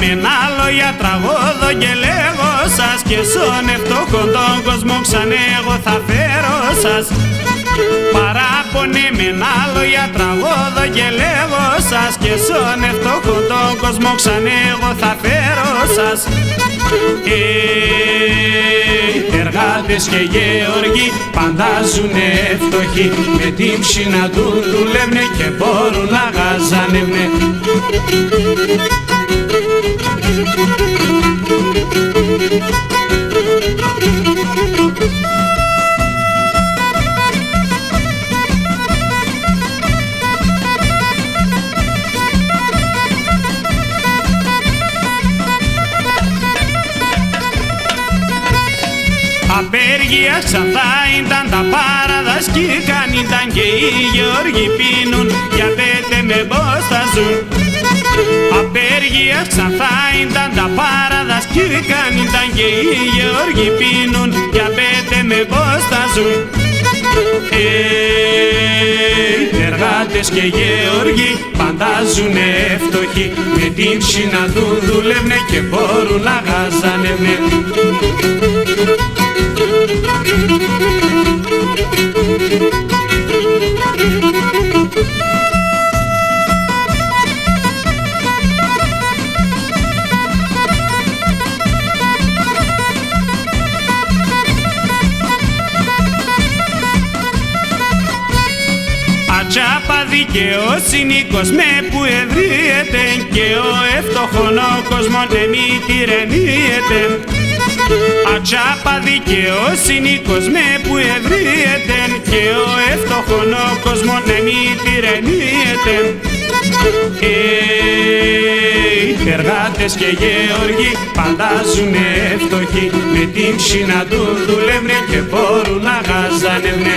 Παραπονημένα λόγια τραγώδω και λέγω σας, και στον ευτόχον τον κόσμο ξανά εγώ θα φέρω σας. Παραπονημένα λόγια τραγώδω και λέγω σας, και στον ευτόχον τον κόσμο ξανά εγώ θα φέρω σας. Εργάτες και γεωργοί πάντα ζουνε φτωχοί, με την ψήνα του δουλεύνε και μπορούν να γαζανεύνε. Απέργεια Ξανθά ήταν τα παραδασκήκαν, ήταν και οι γεωργοί πίνουν, για πέτε με πώς θα ζουν. Απέργεια Ξανθά ήταν τα παραδασκήκαν, ήταν και οι γεωργοί πίνουν, για πέτε με πώς θα ζουν. Εργάτες και γεωργοί πάντα ζουνε φτωχοί, με την ψήνα του δουλεύνε και μπορούν να γαζανεύνε. Ατσάπα δικαιοσύνη κόσμε που ευρύεται, και ο ευτοχόν ο κόσμον εμεί τυρεννύεται. Ατσάπα δικαιοσύνη κόσμε που ευρύεται, και ο ευτοχόν ο κόσμον εμεί τυρεννύεται. Εργάτες και γεωργοί πάντα ζουνε φτωχοί, με την ψήνα του δουλεύνε και μπορούν να γαζανεύνε.